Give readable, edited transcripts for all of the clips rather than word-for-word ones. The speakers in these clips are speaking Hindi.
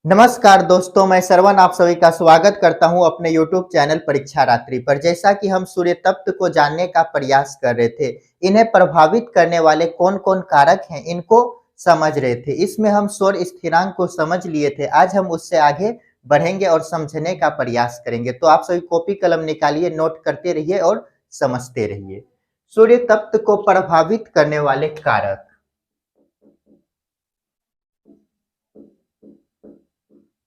नमस्कार दोस्तों, मैं श्रवण आप सभी का स्वागत करता हूं अपने YouTube चैनल परीक्षा रात्रि पर। जैसा कि हम सूर्य तत्व को जानने का प्रयास कर रहे थे, इन्हें प्रभावित करने वाले कौन-कौन कारक हैं, इनको समझ रहे थे। इसमें हम सौर स्थिरांक को समझ लिए थे। आज हम उससे आगे बढ़ेंगे और समझने का प्रयास करेंगे। तो आप सभी कॉपी कलम निकालिए, नोट करते रहिए और समझते रहिए। सूर्य तत्व को प्रभावित करने वाले कारक।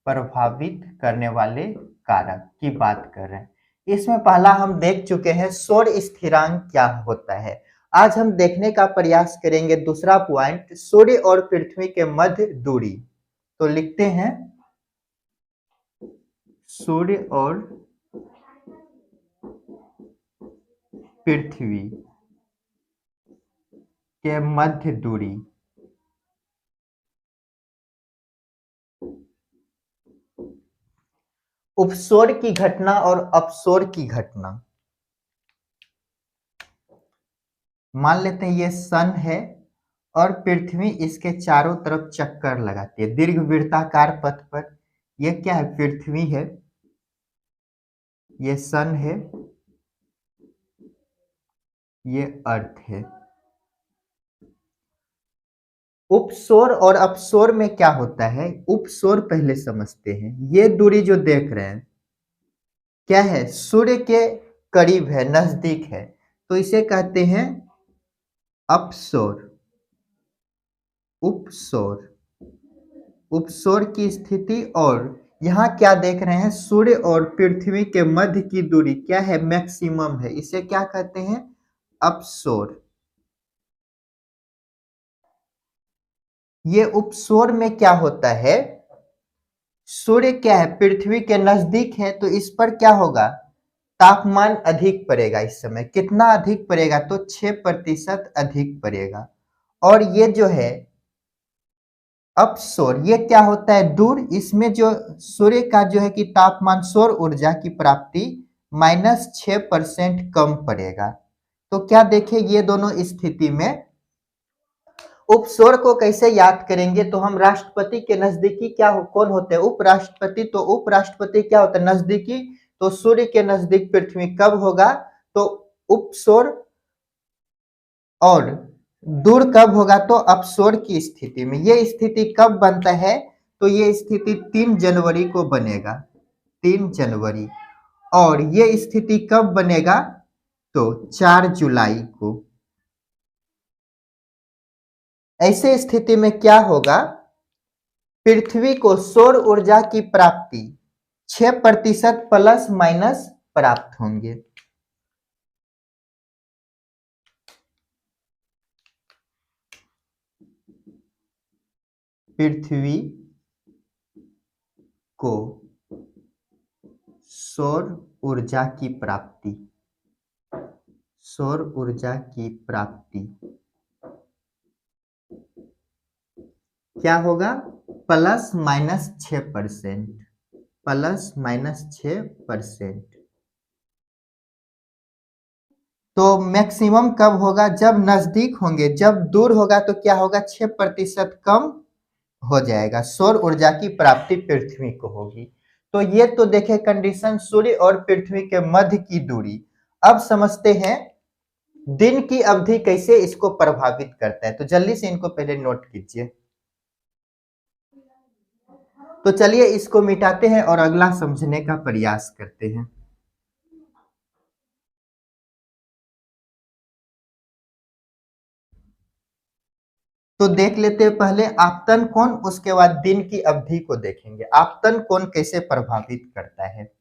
प्रभावित करने वाले कारक की बात कर रहे हैं। इसमें पहला हम देख चुके हैं सौर स्थिरांक क्या होता है। आज हम देखने का प्रयास करेंगे दूसरा पॉइंट, सूर्य और पृथ्वी के मध्य दूरी। तो लिखते हैं सूर्य और पृथ्वी के मध्य दूरी। उपसौर की घटना और अपसौर की घटना। मान लेते हैं ये सन है और पृथ्वी इसके चारों तरफ चक्कर लगाती है दीर्घवृत्ताकार पथ पर। यह क्या है? पृथ्वी है, ये सन है, ये अर्थ है। उपसौर और अपसौर में क्या होता है? उपसौर पहले समझते हैं। ये दूरी जो देख रहे हैं क्या है? सूर्य के करीब है, नजदीक है, तो इसे कहते हैं अपसौर। उपसौर, उपसौर की स्थिति। और यहाँ क्या देख रहे हैं? सूर्य और पृथ्वी के मध्य की दूरी क्या है? मैक्सिमम है, इसे क्या कहते हैं? अपसौर। ये उपसौर में क्या होता है? सूर्य क्या है? पृथ्वी के नजदीक है, तो इस पर क्या होगा? तापमान अधिक पड़ेगा। इस समय कितना अधिक पड़ेगा? तो 6% अधिक पड़ेगा। और ये जो है अपसौर, ये क्या होता है? दूर। इसमें जो सूर्य का जो है कि तापमान, सौर ऊर्जा की प्राप्ति -6% कम पड़ेगा। तो क्या देखें, ये दोनों स्थिति में उपसौर को कैसे याद करेंगे? तो हम राष्ट्रपति के नजदीकी क्या कौन होते हैं? उपराष्ट्रपति। तो उपराष्ट्रपति क्या होता है? नजदीकी। तो सूर्य के नजदीक पृथ्वी कब होगा? तो उपसौर। और दूर कब होगा? तो अपसौर की स्थिति में। ये स्थिति कब बनता है? तो ये स्थिति 3 जनवरी को बनेगा, 3 जनवरी। और ये स्थिति कब बनेगा? तो 4 जुलाई को। ऐसे स्थिति में क्या होगा? पृथ्वी को सौर ऊर्जा की प्राप्ति 6% प्लस माइनस प्राप्त होंगे। पृथ्वी को सौर ऊर्जा की प्राप्ति, सौर ऊर्जा की प्राप्ति क्या होगा? +-6%, +-6%। तो मैक्सिमम कब होगा? जब नजदीक होंगे। जब दूर होगा तो क्या होगा? 6% कम हो जाएगा। सौर ऊर्जा की प्राप्ति पृथ्वी को होगी। तो ये तो देखे कंडीशन सूर्य और पृथ्वी के मध्य की दूरी। अब समझते हैं दिन की अवधि कैसे इसको प्रभावित करता है। तो जल्दी से इनको पहले नोट कीजिए। तो चलिए इसको मिटाते हैं और अगला समझने का प्रयास करते हैं। तो देख लेते हैं पहले आपतन कोण, उसके बाद दिन की अवधि को देखेंगे। आपतन कोण कैसे प्रभावित करता है?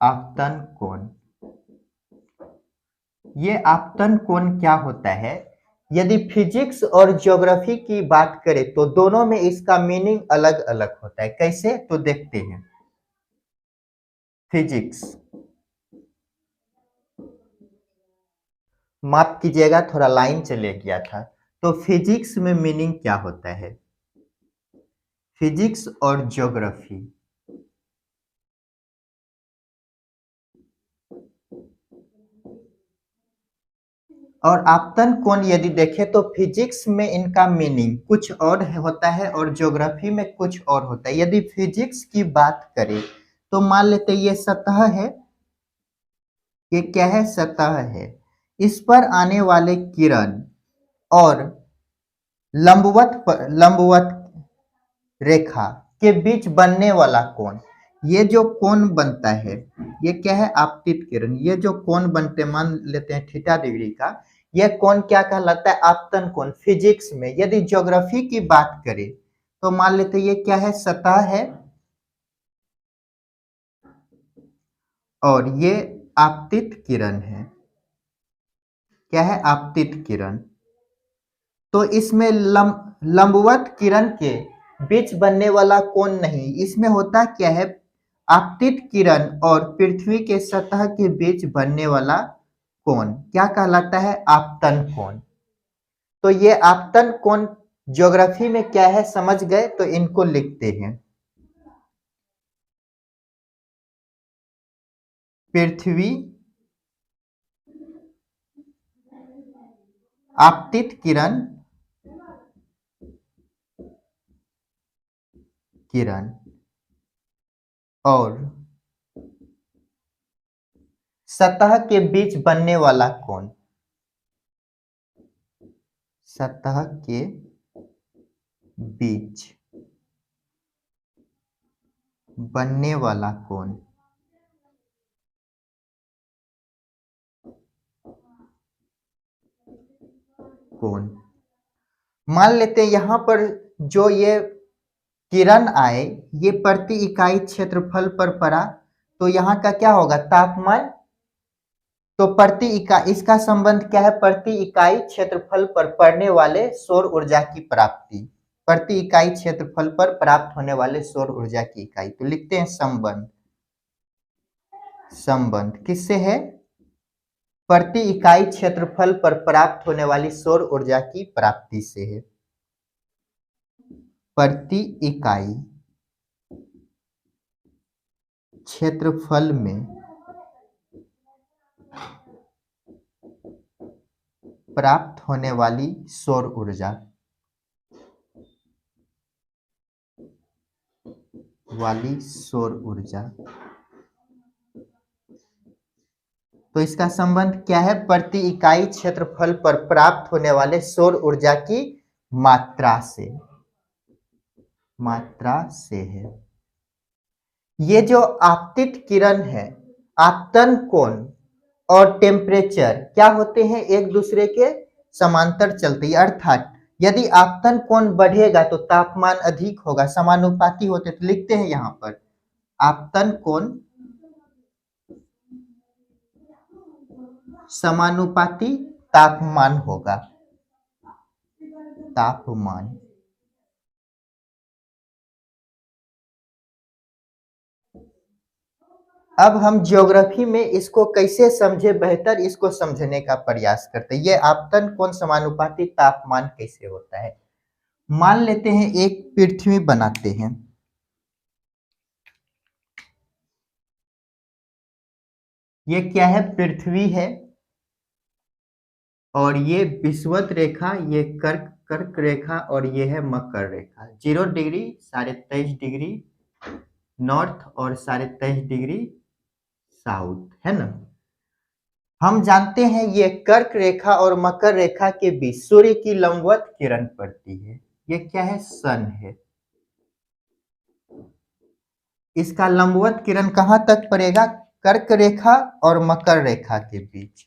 आपतन कोण, ये आपतन कोण क्या होता है? यदि फिजिक्स और ज्योग्राफी की बात करें तो दोनों में इसका मीनिंग अलग अलग होता है। कैसे? तो देखते हैं। फिजिक्स, माफ कीजिएगा थोड़ा लाइन चले गया था। तो फिजिक्स में मीनिंग क्या होता है? फिजिक्स और ज्योग्राफी, और आपतन कोण यदि देखें तो फिजिक्स में इनका मीनिंग कुछ और होता है और ज्योग्राफी में कुछ और होता है। यदि फिजिक्स की बात करें तो मान लेते ये सतह है, ये क्या है? सतह है। इस पर आने वाले किरण और लंबवत रेखा के बीच बनने वाला कोण, ये जो कोण बनता है ये क्या है? आपतित किरण। ये जो कोण बनते मान लेते हैं थीटा डिग्री का, यह कोण क्या कहलाता है? आपतन कोण फिजिक्स में। यदि ज्योग्राफी की बात करें तो मान लेते ये क्या है? सतह है और ये आपतित किरण है। क्या है? आपतित किरण। तो इसमें लंबवत किरण के बीच बनने वाला कोण नहीं, इसमें होता क्या है? आपतित किरण और पृथ्वी के सतह के बीच बनने वाला कोण क्या कहलाता है? आपतन कोण। तो ये आपतन कोण ज्योग्राफी में क्या है समझ गए? तो इनको लिखते हैं। पृथ्वी आपतित किरण और सतह के बीच बनने वाला कोण, सतह के बीच बनने वाला कोण मान लेते हैं यहां पर जो ये किरण आए ये प्रति इकाई क्षेत्रफल पर पड़ा तो यहाँ का क्या होगा? तापमान। तो प्रति इकाई, इसका संबंध क्या है? प्रति इकाई क्षेत्रफल पर पड़ने वाले सौर ऊर्जा की प्राप्ति, प्रति इकाई क्षेत्रफल पर प्राप्त होने वाले सौर ऊर्जा की इकाई। तो लिखते हैं संबंध। संबंध किससे है? प्रति इकाई क्षेत्रफल पर प्राप्त होने वाली सौर ऊर्जा की प्राप्ति से है। प्रति इकाई क्षेत्रफल में प्राप्त होने वाली सौर ऊर्जा तो इसका संबंध क्या है? प्रति इकाई क्षेत्रफल पर प्राप्त होने वाले सौर ऊर्जा की मात्रा से है। ये जो आपतित किरण है, आपतन कोण और टेम्परेचर क्या होते हैं? एक दूसरे के समांतर चलते हैं। अर्थात यदि आपतन कोण बढ़ेगा तो तापमान अधिक होगा, समानुपाती होते। तो लिखते हैं यहां पर आपतन कोण समानुपाती तापमान होगा। तापमान अब हम ज्योग्राफी में इसको कैसे समझे, बेहतर इसको समझने का प्रयास करते हैं। ये आपतन कोण समानुपाती तापमान कैसे होता है? मान लेते हैं एक पृथ्वी बनाते हैं। ये क्या है? पृथ्वी है और ये विषुवत रेखा, ये कर्क रेखा और ये है मकर रेखा। 0 डिग्री, 23.5 डिग्री नॉर्थ और 23.5 डिग्री साउथ, है ना? हम जानते हैं ये कर्क रेखा और मकर रेखा के बीच सूर्य की लंबवत किरण पड़ती है। ये क्या है? सन है। इसका लंबवत किरण कहां तक पड़ेगा? कर्क रेखा और मकर रेखा के बीच।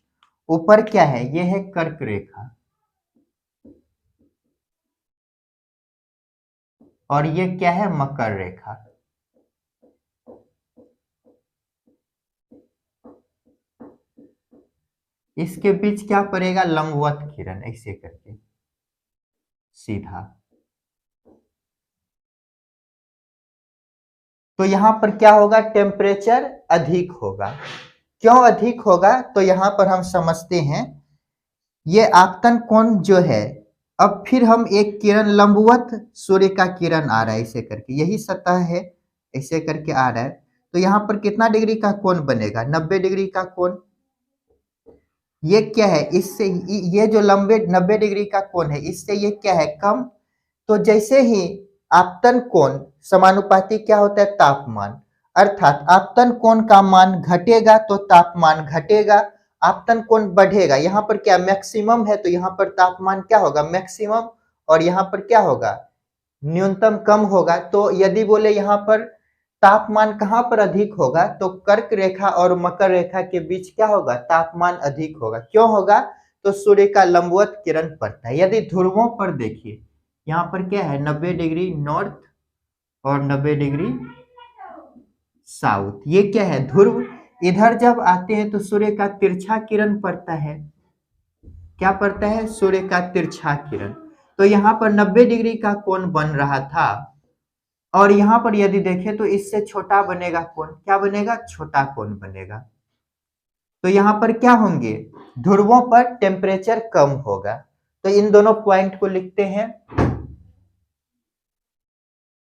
ऊपर क्या है? ये है कर्क रेखा और ये क्या है? मकर रेखा। इसके बीच क्या पड़ेगा? लंबवत किरण, ऐसे करके सीधा। तो यहां पर क्या होगा? टेम्परेचर अधिक होगा। क्यों अधिक होगा? तो यहां पर हम समझते हैं। ये आपतन कोण जो है, अब फिर हम एक किरण लंबवत सूर्य का किरण आ रहा है ऐसे करके, यही सतह है, ऐसे करके आ रहा है। तो यहाँ पर कितना डिग्री का कोण बनेगा? 90 डिग्री का कोण। ये क्या है, इससे ये जो लंबे 90 डिग्री का कोण है, इससे ये क्या है, कम। तो जैसे ही आपतन कोण समानुपाती क्या होता है, तापमान, अर्थात आपतन कोण का मान घटेगा तो तापमान घटेगा, आपतन कोण बढ़ेगा, यहाँ पर क्या मैक्सिमम है तो यहाँ पर तापमान क्या होगा, मैक्सिमम, और यहाँ पर क्या होगा, न्यूनतम कम होगा। तो यदि बोले यहाँ पर तापमान कहाँ पर अधिक होगा, तो कर्क रेखा और मकर रेखा के बीच क्या होगा, तापमान अधिक होगा। क्यों होगा, तो सूर्य का लंबवत किरण पड़ता है। यदि ध्रुवों पर देखिए, यहाँ पर क्या है, 90 डिग्री नॉर्थ और 90 डिग्री साउथ, ये क्या है, ध्रुव। इधर जब आते हैं तो सूर्य का तिरछा किरण पड़ता है, क्या पड़ता है, सूर्य का तिरछा किरण। तो यहाँ पर 90 डिग्री का कोण बन रहा था, और यहाँ पर यदि देखें तो इससे छोटा बनेगा कोण, क्या बनेगा, छोटा कोण बनेगा। तो यहाँ पर क्या होंगे, ध्रुवों पर टेम्परेचर कम होगा। तो इन दोनों पॉइंट को लिखते हैं,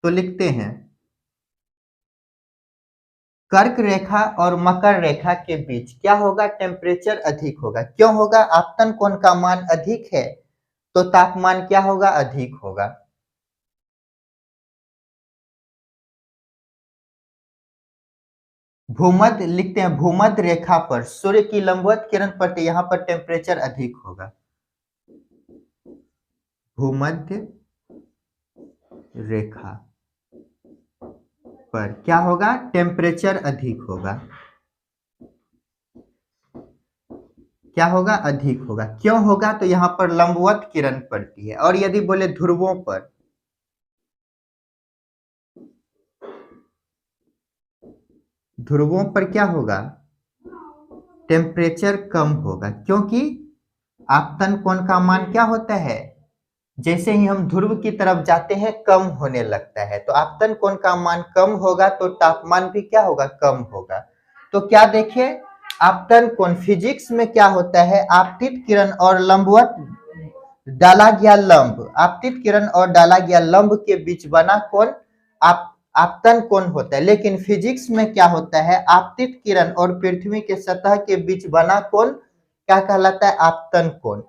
तो लिखते हैं कर्क रेखा और मकर रेखा के बीच क्या होगा, टेम्परेचर अधिक होगा। क्यों होगा, आपतन कोण का मान अधिक है तो तापमान क्या होगा, अधिक होगा। भूमध्य लिखते हैं, भूमध्य रेखा पर सूर्य की लंबवत किरण पड़ती है, यहाँ पर टेम्परेचर अधिक होगा। भूमध्य रेखा पर क्या होगा, टेम्परेचर अधिक होगा, क्या होगा, अधिक होगा। क्यों होगा, तो यहाँ पर लंबवत किरण पड़ती है। और यदि बोले ध्रुवों पर, ध्रुवों पर क्या होगा, टेम्परेचर कम होगा, क्योंकि आपतन कोण का मान क्या होता है, जैसे ही हम ध्रुव की तरफ जाते हैं कम होने लगता है। तो आपतन कोण का मान कम होगा तो तापमान भी क्या होगा, कम होगा। तो क्या देखें, आपतन कोण फिजिक्स में क्या होता है, आपतित किरण और लंबवत डाला गया लंब, आपतित किरण और डाला गया लंब के बीच बना कोण आपतन कोण होता है। लेकिन फिजिक्स में क्या होता है, आपतित किरण और पृथ्वी के सतह के बीच बना कोण क्या कहलाता है, आपतन कोण।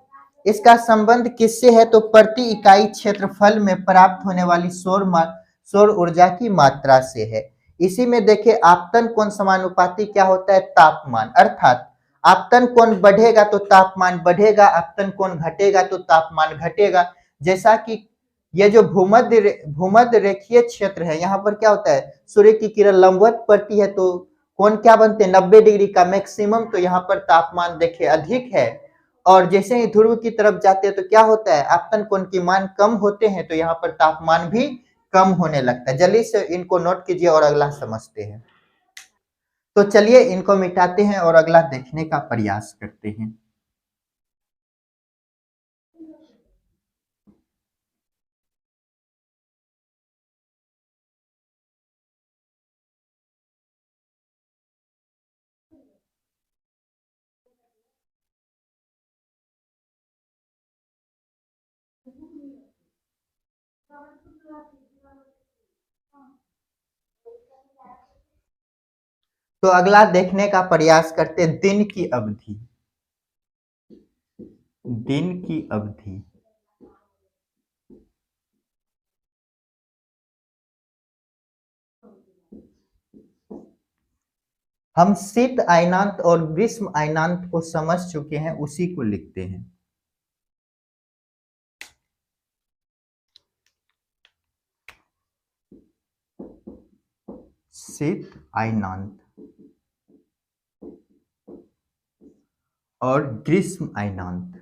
इसका संबंध किससे है, तो प्रति इकाई क्षेत्रफल में प्राप्त होने वाली सौर ऊर्जा की मात्रा से है। इसी में देखिए, आपतन कोण समानुपाती क्या होता है, तापमान, अर्थात आपतन कोण बढ़ेगा तो तापमान बढ़ेगा, आपतन कोण घटेगा तो तापमान घटेगा। जैसा कि ये जो भूमध्य रेखीय क्षेत्र है, यहाँ पर क्या होता है, सूर्य की किरण लंबवत पड़ती है तो कोण क्या बनते हैं, 90 डिग्री का मैक्सिमम। तो यहाँ पर तापमान देखिए अधिक है, और जैसे ही ध्रुव की तरफ जाते हैं तो क्या होता है, आपतन कोण की मान कम होते हैं, तो यहाँ पर तापमान भी कम होने लगता है। जल्दी से इनको नोट कीजिए और अगला समझते हैं। तो चलिए इनको मिटाते हैं और अगला देखने का प्रयास करते हैं। तो अगला देखने का प्रयास करते हैं, दिन की अवधि, दिन की अवधि। हम शीत अयनांत और ग्रीष्म अयनांत को समझ चुके हैं, उसी को लिखते हैं। शीत अयनांत और ग्रीष्म अयनांत।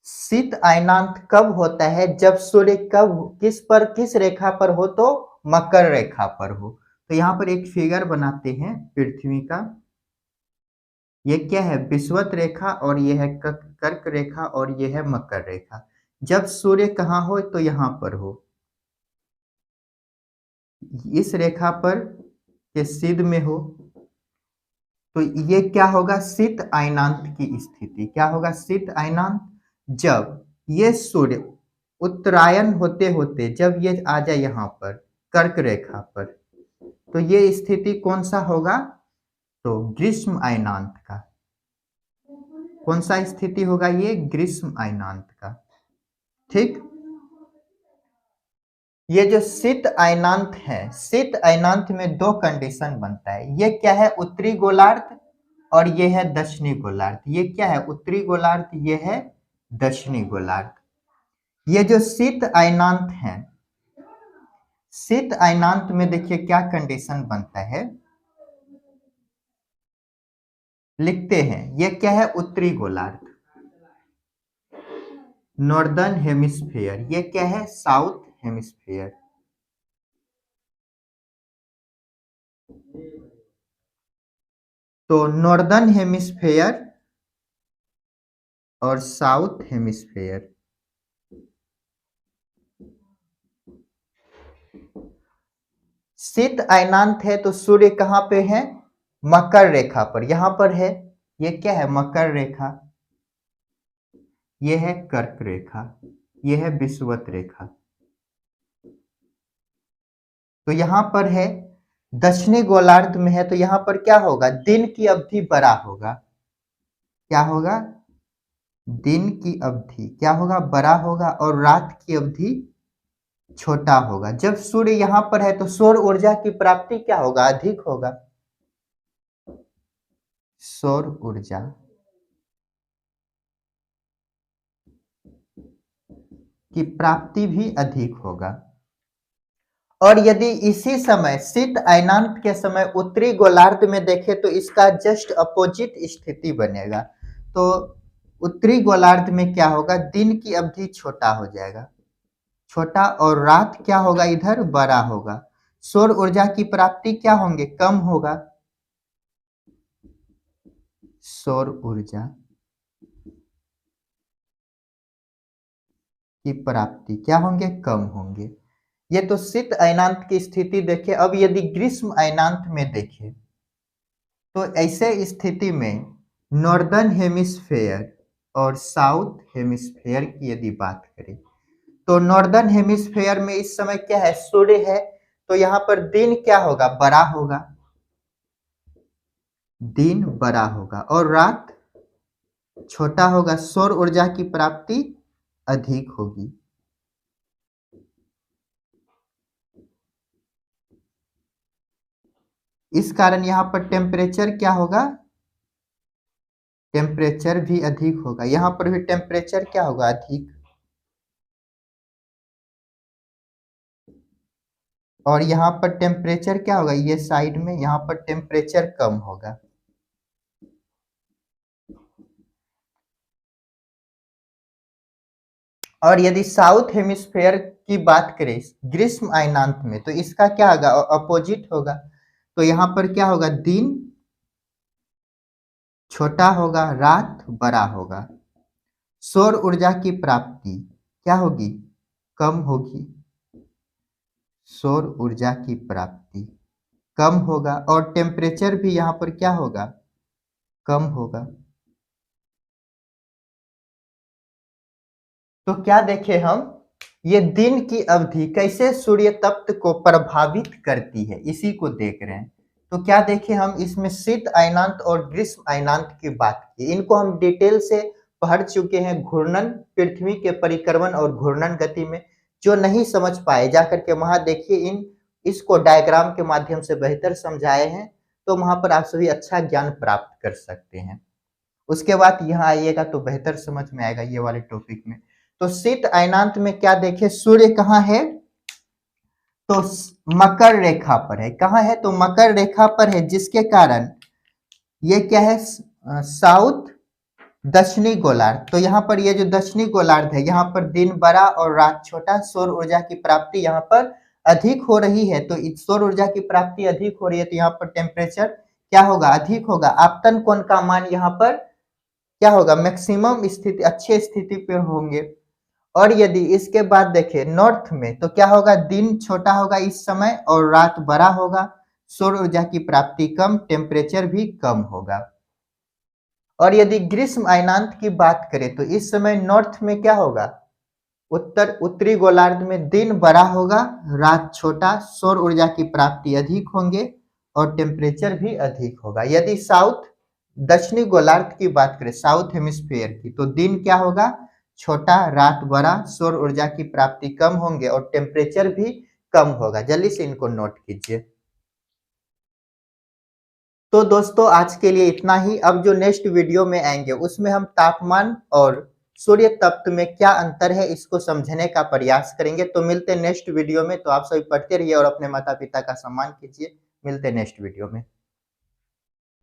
शीत अयनांत कब होता है, जब सूर्य कब किस रेखा पर हो, तो मकर रेखा पर हो। तो यहाँ पर एक फिगर बनाते हैं पृथ्वी का। ये क्या है, विषुवत रेखा, और ये है कर्क रेखा, और ये है मकर रेखा। जब सूर्य कहाँ हो, तो यहाँ पर हो, इस रेखा पर के सिद्ध में हो, तो ये क्या होगा, शीत अयनांत की स्थिति। क्या होगा, शीत अयनांत। जब ये सूर्य उत्तरायण होते होते जब ये आ जाए यहाँ पर कर्क रेखा पर, तो ये स्थिति कौन सा होगा? तो ग्रीष्म अयनांत का। कौन सा स्थिति होगा? ये ग्रीष्म अयनांत का। ठीक। ये जो शीत अयनांत है, शीत अयनांत में दो कंडीशन बनता है। ये क्या है? उत्तरी गोलार्ध और ये है दक्षिणी गोलार्ध। ये क्या है? उत्तरी गोलार्ध, ये है दक्षिणी गोलार्ध। ये जो शीत अयनांत है, शीत अयनांत में देखिए क्या कंडीशन बनता है, लिखते हैं। ये क्या है? उत्तरी गोलार्ध, नॉर्दर्न हेमिस्फीयर। ये क्या है? South hemisphere. तो नॉर्दर्न हेमिस्फीयर और साउथ हेमिस्फीयर। शीत अयनांत है तो सूर्य कहां पे है? मकर रेखा पर, यहां पर है। ये क्या है? मकर रेखा। ये है कर्क रेखा, ये है विषुवत रेखा। तो यहां पर है। दक्षिणी गोलार्ध में है तो यहां पर क्या होगा? दिन की अवधि बड़ा होगा। क्या होगा? दिन की अवधि क्या होगा? बड़ा होगा। और रात की अवधि छोटा होगा। जब सूर्य यहां पर है तो सौर ऊर्जा की प्राप्ति क्या होगा? अधिक होगा। सौर ऊर्जा की प्राप्ति भी अधिक होगा। और यदि इसी समय शीत अयनांत के समय उत्तरी गोलार्ध में देखें तो इसका जस्ट अपोजिट स्थिति बनेगा। तो उत्तरी गोलार्ध में क्या होगा? दिन की अवधि छोटा हो जाएगा, छोटा, और रात क्या होगा? इधर बड़ा होगा। सौर ऊर्जा की प्राप्ति क्या होंगे? कम होगा। सौर ऊर्जा की प्राप्ति क्या होंगे? कम होंगे। ये तो शीत अयनांत की स्थिति देखें। अब यदि ग्रीष्म अयनांत में देखें तो ऐसे स्थिति में नॉर्दर्न हेमिस्फेयर और साउथ हेमिस्फेयर की यदि बात करें तो नॉर्दर्न हेमिस्फेयर में इस समय क्या है? सूर्य है। तो यहाँ पर दिन क्या होगा? बड़ा होगा। दिन बड़ा होगा और रात छोटा होगा। सौर ऊर्जा की प्राप्ति अधिक होगी। इस कारण यहाँ पर टेम्परेचर क्या होगा? टेम्परेचर भी अधिक होगा। यहाँ पर भी टेम्परेचर क्या होगा? अधिक। और यहाँ पर टेम्परेचर क्या होगा? ये साइड में यहाँ पर टेम्परेचर कम होगा। और यदि साउथ हेमिस्फेयर की बात करें ग्रीष्म अयनांत में तो इसका क्या होगा? अपोजिट होगा। तो यहाँ पर क्या होगा? दिन छोटा होगा, रात बड़ा होगा। सौर ऊर्जा की प्राप्ति क्या होगी? कम होगी। सौर ऊर्जा की प्राप्ति कम होगा और टेम्परेचर भी यहाँ पर क्या होगा? कम होगा। तो क्या देखें हम? ये दिन की अवधि कैसे सूर्य तप्त को प्रभावित करती है, इसी को देख रहे हैं। तो क्या देखें हम? इसमें शीत अयनांत और ग्रीष्म अयनांत की बात की। इनको हम डिटेल से पढ़ चुके हैं घूर्णन, पृथ्वी के परिक्रमण और घूर्णन गति में। जो नहीं समझ पाए जाकर के वहां देखिए, इसको डायग्राम के माध्यम से बेहतर समझाए हैं। तो वहां पर आप सभी अच्छा ज्ञान प्राप्त कर सकते हैं। उसके बाद यहाँ आइएगा तो बेहतर समझ में आएगा ये वाले टॉपिक में। तो शीत अयनांत में क्या देखे? सूर्य कहाँ है? तो मकर रेखा पर है। कहाँ है? तो मकर रेखा पर है, जिसके कारण ये क्या है? साउथ दक्षिणी गोलार्ध। तो यहाँ पर ये जो दक्षिणी गोलार्ध है, यहाँ पर दिन बड़ा और रात छोटा। सौर ऊर्जा की प्राप्ति यहाँ पर अधिक हो रही है। तो सौर ऊर्जा की प्राप्ति अधिक हो रही है तो यहाँ पर टेम्परेचर क्या होगा? अधिक होगा। आपतन कोण का मान यहाँ पर क्या होगा? मैक्सिमम स्थिति, अच्छे स्थिति पर होंगे। और यदि इसके बाद देखें नॉर्थ में तो क्या होगा? दिन छोटा होगा इस समय और रात बड़ा होगा। सौर ऊर्जा की प्राप्ति कम, टेम्परेचर भी कम होगा। और यदि ग्रीष्म अयनांत की बात करें तो इस समय नॉर्थ में क्या होगा, उत्तरी गोलार्ध में दिन बड़ा होगा, रात छोटा, सौर ऊर्जा की प्राप्ति अधिक होंगे और टेम्परेचर भी अधिक होगा। यदि साउथ दक्षिणी गोलार्ध की बात करें, साउथ हेमिस्फीयर की, तो दिन क्या होगा, छोटा, रात बड़ा, सौर ऊर्जा की प्राप्ति कम होंगे और टेम्परेचर भी कम होगा। जल्दी से इनको नोट कीजिए। तो दोस्तों आज के लिए इतना ही। अब जो नेक्स्ट वीडियो में आएंगे उसमें हम तापमान और सूर्य तत्व में क्या अंतर है इसको समझने का प्रयास करेंगे। तो मिलते हैं नेक्स्ट वीडियो में। तो आप सभी पढ़ते रहिए और अपने माता पिता का सम्मान कीजिए। मिलते हैं नेक्स्ट वीडियो में।